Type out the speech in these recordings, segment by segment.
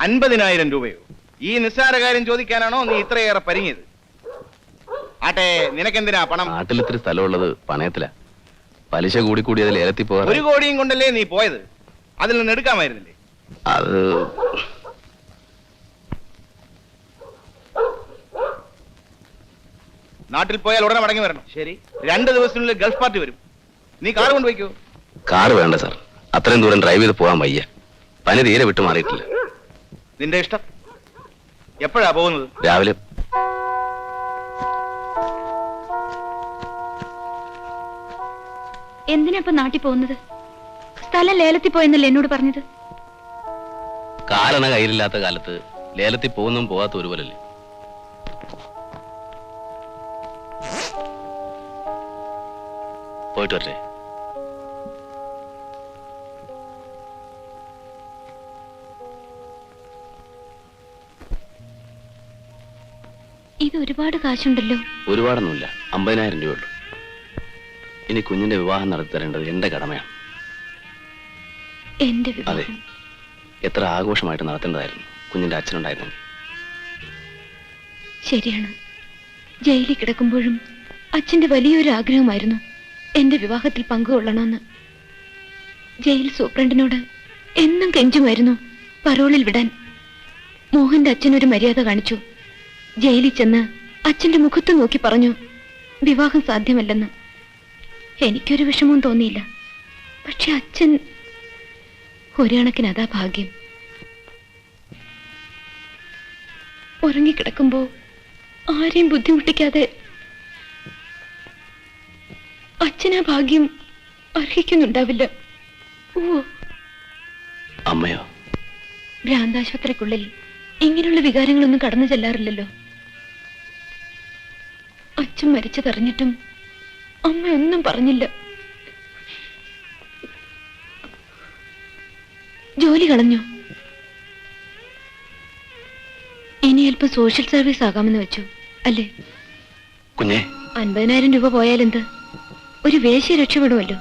50,000 രൂപയോ? ഈ നിസ്സാര കാര്യം ചോദിക്കാനാണോ നീ ഇത്രയേറെ പരിങ്ങിയത്? ആട്ടെ, നിനക്കെന്തിനാ പണം? നാട്ടിൽ ഇത്തിരി സ്ഥലമുള്ളത് പണയത്തിലാ. പലിശ കൂടി അതിൽ ഏലത്തി പോകാൻ 1 കോടിയും കൊണ്ടല്ലേ നീ പോയത്? അതിൽ നിന്ന് എടുക്കാമായിരുന്നില്ലേ? അത് നാട്ടിൽ പോയാൽ ഉടനെ മടങ്ങി വരണം. ശരി, 2 ദിവസത്തിനുള്ളിൽ ഗൾഫ് പാർട്ടി വരും. നീ കാർ കൊണ്ടുപോയിക്കോ. കാറ് വേണ്ട സാർ, അത്രയും ദൂരം ഡ്രൈവ് ചെയ്ത് പോകാൻ വയ്യ. പനി തീരെ വിട്ടു മാറിയിട്ടില്ല. നിന്റെ ഇഷ്ടം. എപ്പോഴാ പോകുന്നത്? രാവിലെ. എന്തിനാ ഇപ്പൊ നാട്ടിൽ പോകുന്നത്? സ്ഥലം ലേലത്തിൽ പോയെന്നല്ലേ എന്നോട് പറഞ്ഞത്? കാലണ കയ്യിലില്ലാത്ത കാലത്ത് ലേലത്തിൽ പോകുന്നതും പോകാത്ത ഒരുപോലല്ലേ. പോയിട്ട് വരട്ടെ. ഇത് ഒരുപാട് കാശുണ്ടല്ലോ. ഒരുപാടൊന്നുമില്ല, 50,000 രൂപയുള്ളൂ. ഇനി കുഞ്ഞിന്റെ വിവാഹം നടത്തി തരേണ്ടത് എന്റെ കടമയാണ്. എന്റെ അതെ, എത്ര ആഘോഷമായിട്ട് നടത്തേണ്ടതായിരുന്നു കുഞ്ഞിന്റെ അച്ഛനുണ്ടായിരുന്നെങ്കിൽ. ശരിയാണ്. ജയിലിൽ കിടക്കുമ്പോഴും അച്ഛന്റെ വലിയൊരു ആഗ്രഹമായിരുന്നു എന്റെ വിവാഹത്തിൽ പങ്കുകൊള്ളണമെന്ന്. ജയിൽ സൂപ്രണ്ടിനോട് എന്നും കെഞ്ചുമായിരുന്നു പരോളിൽ വിടാൻ. മോഹന്റെ അച്ഛനൊരു മര്യാദ കാണിച്ചു. ജയിലിൽ ചെന്ന് അച്ഛന്റെ മുഖത്ത് നോക്കി പറഞ്ഞു വിവാഹം സാധ്യമല്ലെന്ന്. എനിക്കൊരു വിഷമവും തോന്നിയില്ല. പക്ഷെ അച്ഛൻ ഒരു കണക്കിന് അതാ ഭാഗ്യം. ഉറങ്ങിക്കിടക്കുമ്പോ ആരെയും ബുദ്ധിമുട്ടിക്കാതെ അച്ഛനാ ഭാഗ്യം അർഹിക്കുന്നുണ്ടാവില്ല. ഓ, അമ്മയോ? ഭ്രാന്താശുപത്രിക്കുള്ളിൽ ഇങ്ങനെയുള്ള വികാരങ്ങളൊന്നും കടന്നു ചെല്ലാറില്ലല്ലോ. അച്ഛൻ മരിച്ചതറിഞ്ഞിട്ടും അമ്മ ഒന്നും പറഞ്ഞില്ല. ജോലി കളഞ്ഞു. ഇനി അല്പം സോഷ്യൽ സർവീസ് ആകാമെന്ന് വെച്ചു അല്ലേ? കുഞ്ഞേ, 50,000 രൂപ പോയാലെന്ത്? ഒരു വേശ്യ രക്ഷപ്പെടുമല്ലോ.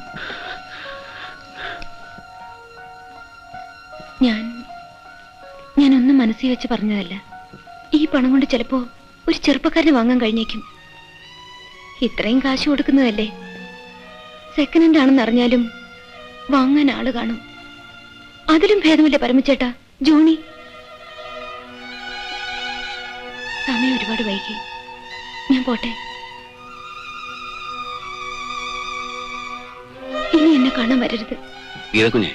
ഞാനൊന്നും മനസ്സിൽ വെച്ച് പറഞ്ഞതല്ല. ഈ പണം കൊണ്ട് ചിലപ്പോ ഒരു ചെറുപ്പക്കാരനെ വാങ്ങാൻ കഴിഞ്ഞേക്കും. ഇത്രയും കാശ് കൊടുക്കുന്നതല്ലേ. സെക്കൻഡ് ഹാൻഡ് ആണെന്ന് അറിഞ്ഞാലും വാങ്ങാൻ ആള് കാണും. അതിലും ഭേദമില്ല പരമച്ചേട്ടാ, ജോണി. സമയം ഒരുപാട് വൈകി. ഞാൻ പോട്ടെ. ഇനി എന്നെ കാണാൻ വരരുത്. കുഞ്ഞേ,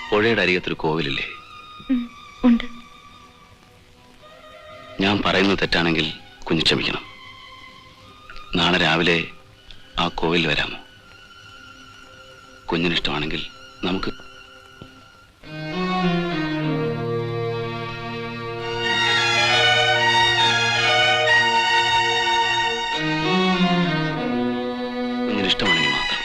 പുഴയുടെ അരികത്തൊരു കോവിലില്ലേ? ഉണ്ട്. ഞാൻ പറയുന്നത് തെറ്റാണെങ്കിൽ കുഞ്ഞ് ക്ഷമിക്കണം. നാളെ രാവിലെ ആ കോവിൽ വരാമോ? കുഞ്ഞിനിഷ്ടമാണെങ്കിൽ നമുക്ക്. കുഞ്ഞിനിഷ്ടമാണെങ്കിൽ മാത്രം.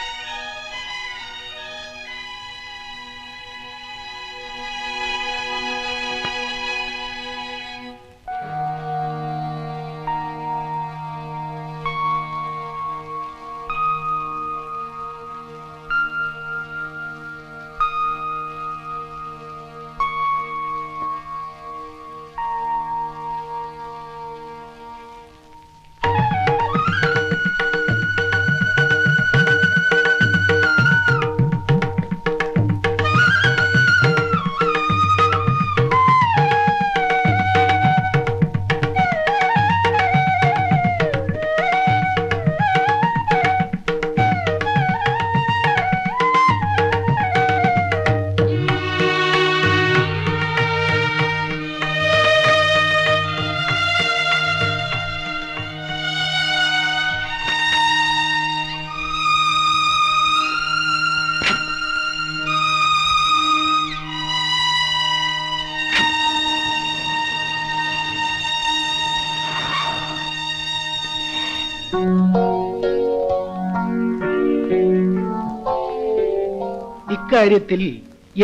ഇക്കാര്യത്തിൽ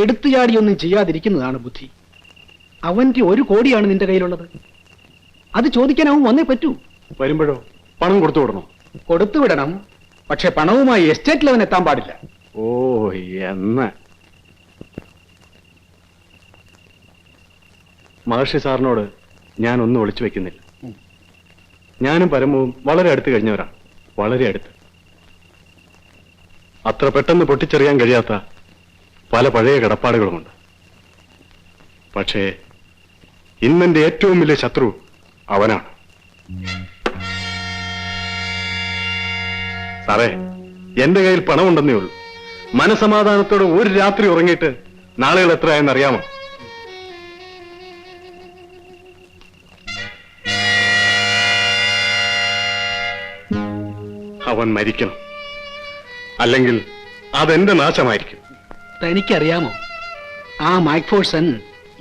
എടുത്തുചാടിയൊന്നും ചെയ്യാതിരിക്കുന്നതാണ് ബുദ്ധി. അവന്റെ 1 കോടിയാണ് നിന്റെ കയ്യിലുള്ളത്. അത് ചോദിക്കാൻ അവൻ വന്നേ പറ്റൂ. വരുമ്പോഴോ? പണം കൊടുത്തു വിടണോ? കൊടുത്തു വിടണം, പക്ഷെ പണവുമായി എസ്റ്റേറ്റിൽ അവൻ എത്താൻ പാടില്ല. ഓ എന്ന് മഹർഷി സാറിനോട് ഞാൻ ഒന്നും ഒളിച്ചു വെക്കുന്നില്ല. ഞാനും പരമവും വളരെ അടുത്ത് കഴിഞ്ഞവരാണ്, വളരെ അടുത്ത്. അത്ര പെട്ടെന്ന് പൊട്ടിച്ചെറിയാൻ കഴിയാത്ത പല പഴയ കടപ്പാടുകളുമുണ്ട്. പക്ഷേ ഇന്നെന്റെ ഏറ്റവും വലിയ ശത്രു അവനാണ്. സാറേ, എന്റെ കയ്യിൽ പണമുണ്ടെന്നേ ഉള്ളൂ. മനസമാധാനത്തോടെ ഒരു രാത്രി ഉറങ്ങിയിട്ട് നാളുകൾ എത്രയായെന്ന് അറിയാമോ? അവൻ മരിക്കണം, അല്ലെങ്കിൽ അതെന്റെ നാശമായിരിക്കും. തനിക്കറിയാമോ, ആ മൈക്ക് ഫോഴ്സൺ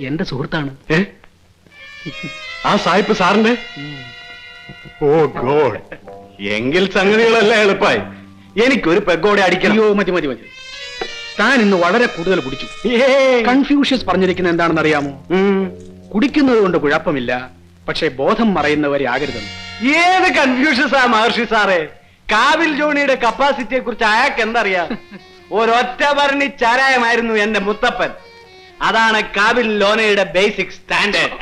എന്റെ സുഹൃത്താണ്. ഏ? ആ സായിപ്പ് സാറിന്റെ? ഓ ഗോഡ്, എങ്കിൽ സംഗതികളെല്ലാം എളുപ്പമായി. എനിക്കൊരു പെഗോടെ അടിക്കണം. അയ്യോ, മതി മതി മതി. താൻ ഇന്ന് വളരെ കൂടുതൽ കുടിച്ചു. കൺഫ്യൂഷ്യസ് പറഞ്ഞിരിക്കുന്നത് എന്താണെന്ന് അറിയാമോ? കുടിക്കുന്നത് കൊണ്ട് കുഴപ്പമില്ല, പക്ഷെ ബോധം മറയുന്നവരെ ആകരുതെന്ന്. ഏത് കൺഫ്യൂഷൻസാ മഹർഷി സാറേ? കാവിൽ ജോണിയുടെ കപ്പാസിറ്റിയെ കുറിച്ച് അയാൾക്ക് എന്തറിയാം? ഒരൊറ്റ ഭരണി ചാരായമായിരുന്നു എന്റെ മുത്തപ്പൻ. അതാണ് കാവിൽ ലോനയുടെ ബേസിക് സ്റ്റാൻഡേർഡ്.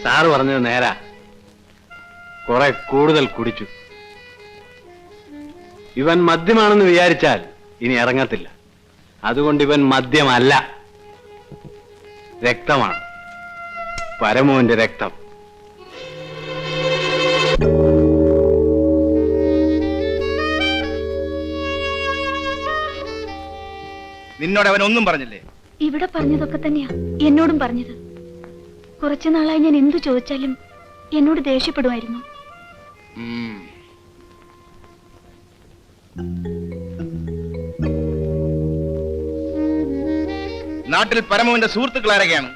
സാറ് പറഞ്ഞത് നേരാ, കുറെ കൂടുതൽ കുടിച്ചു. ഇവൻ മദ്യമാണെന്ന് വിചാരിച്ചാൽ ഇനി ഇറങ്ങത്തില്ല. അതുകൊണ്ട് ഇവൻ മദ്യമല്ല, രക്തമാണ്, പരമോന്റെ രക്തം. നിന്നോട് അവൻ ഒന്നും പറഞ്ഞില്ലേ? ഇവിടെ പറഞ്ഞതൊക്കെ തന്നെയാ എന്നോടും പറഞ്ഞത്. കുറച്ചു നാളായി ഞാൻ എന്തു ചോദിച്ചാലും എന്നോട് ദേഷ്യപ്പെടുമായിരുന്നു. നാട്ടിൽ പരമോന്റെ സുഹൃത്തുക്കൾ ആരൊക്കെയാണ്?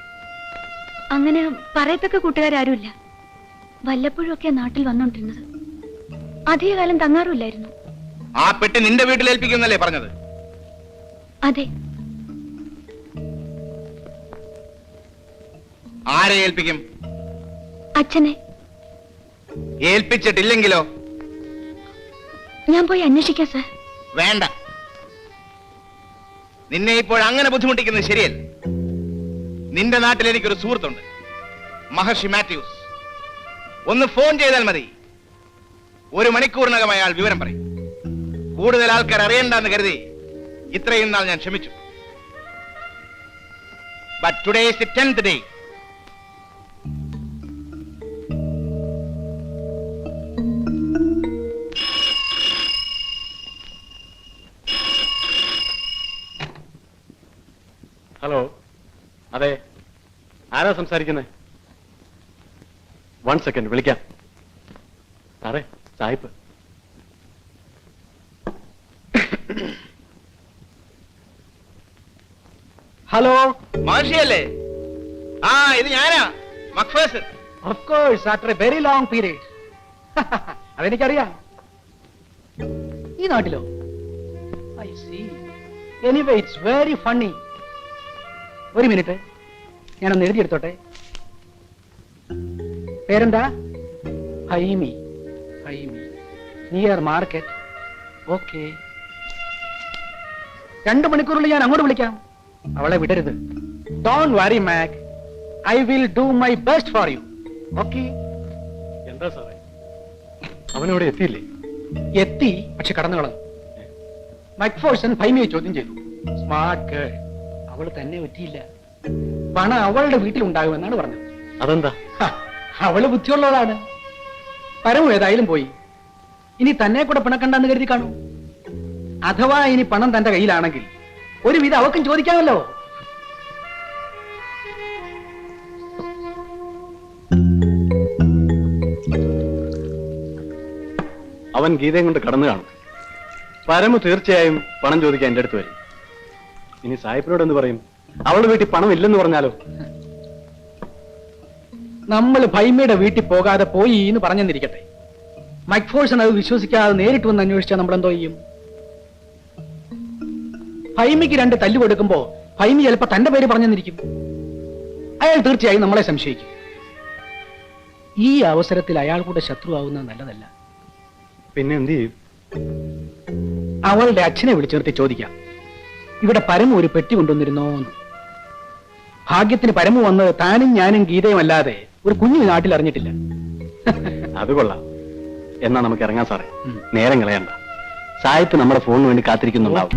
അങ്ങനെ പറയത്തക്ക കൂട്ടുകാരുമില്ല. വല്ലപ്പോഴും ഒക്കെ നാട്ടിൽ വന്നോണ്ടിരുന്നത്. അധികകാലം തങ്ങാറുമില്ലായിരുന്നു. ആ പെട്ടി നിന്റെ വീട്ടിൽ ഏൽപ്പിക്കുന്നല്ലേ പറഞ്ഞത്? അതെ. ആരെ ഏൽപ്പിക്കും? അച്ഛനെ. ഏൽപ്പിച്ചിട്ടില്ലെങ്കിലോ? ഞാൻ പോയി അന്വേഷിക്കാം സാർ. വേണ്ട, നിന്നെ ഇപ്പോൾ അങ്ങനെ ബുദ്ധിമുട്ടിക്കുന്നത് ശരിയല്ല. നിന്റെ നാട്ടിൽ എനിക്കൊരു സുഹൃത്തുണ്ട്, മഹർഷി മാത്യൂസ്. ഒന്ന് ഫോൺ ചെയ്താൽ മതി, 1 മണിക്കൂറിനകം അയാൾ വിവരം പറയും. കൂടുതൽ ആൾക്കാർ അറിയണ്ടെന്ന് കരുതി ഇത്രയും നാൾ ഞാൻ ക്ഷമിച്ചു. But today is the 10th day. Hello, അതെ, ആരാ സംസാരിക്കുന്നത്? 1 സെക്കൻഡ്, വിളിക്കാം. സാറേ, സായിപ്പ്. ഹലോ, മഹർഷിയല്ലേ? ആ, ഇത് ഞാനാ, McPherson. Of course, after a very long period. അതെനിക്കറിയാം. ഈ നാട്ടിലോ? I see. Anyway, it's very funny. ഒരു മിനിറ്റ്, ഞാനൊന്ന് എഴുതിയെടുത്തോട്ടെ. പേരെന്താ? Haimi. Haimi, near market. Okay, 2 മണിക്കൂറിൽ ഞാൻ അങ്ങോട്ട് വിളിക്കാം. അവളെ വിടരുത്. Don't worry Mac, I will do my best for you. Okay? എന്താ സാറേ, അവനവിടെ എത്തിയില്ലേ? എത്തി, പക്ഷെ കടന്നു കളഞ്ഞു. മക്ഫോഴ്സൺ ഫൈമിയെ ചോദ്യം ചെയ്തു. Smart girl. അവള് തന്നെ പറ്റിയില്ല. പണം അവളുടെ വീട്ടിലുണ്ടാകുമെന്നാണ് പറഞ്ഞത്. അതെന്താ? അവള് ബുദ്ധിയുള്ളതാണ്. പരമു ഏതായാലും പോയി. ഇനി തന്നെ കൂടെ പിണക്കണ്ടെന്ന് കരുതി കാണൂ. അഥവാ ഇനി പണം തന്റെ കയ്യിലാണെങ്കിൽ ഒരുവിധം അവക്കും ചോദിക്കാമല്ലോ. അവൻ ഗീതയും കൊണ്ട് കടന്നു കാണും. പരമു തീർച്ചയായും പണം ചോദിക്കാൻ എന്റെ അടുത്ത് വരും. ഇനി സായിപ്പിനോട് എന്ത് പറയും? അവളുടെ വീട്ടിൽ പണം ഇല്ലെന്ന് പറഞ്ഞാലോ? നമ്മൾ ഭൈമയുടെ വീട്ടിൽ പോകാതെ പോയി എന്ന് പറഞ്ഞെന്നിരിക്കട്ടെ. മക്ഫോഴ്സൺ അത് വിശ്വസിക്കാതെ നേരിട്ട് വന്ന് അന്വേഷിച്ചാൽ നമ്മൾ എന്തോ ചെയ്യും? ഭൈമിക്ക് 2 തല്ലു കൊടുക്കുമ്പോ ഭൈമി ചിലപ്പോ തന്റെ പേര് പറഞ്ഞെന്നിരിക്കും. അയാൾ തീർച്ചയായും നമ്മളെ സംശയിക്കും. ഈ അവസരത്തിൽ അയാൾ കൂടെ ശത്രുവാകുന്നത് നല്ലതല്ല. പിന്നെ എന്ത് ചെയ്യും? അവളുടെ അച്ഛനെ വിളിച്ചു നിർത്തി ചോദിക്കാം, ഇവിടെ പരമു ഒരു പെട്ടി കൊണ്ടുവന്നിരുന്നോന്ന്. ഭാഗ്യത്തിന് പരമു വന്നത് താനും ഞാനും ഗീതയും അല്ലാതെ ഒരു കുഞ്ഞു നാട്ടിൽ അറിഞ്ഞിട്ടില്ല. അത് കൊള്ളാം. എന്നാ നമുക്ക് ഇറങ്ങാൻ സാറേ. ഉം. നേരം കളയണ്ട. സായിപ്പ് നമ്മുടെ ഫോണിന് വേണ്ടി കാത്തിരിക്കുന്നുണ്ടാവും.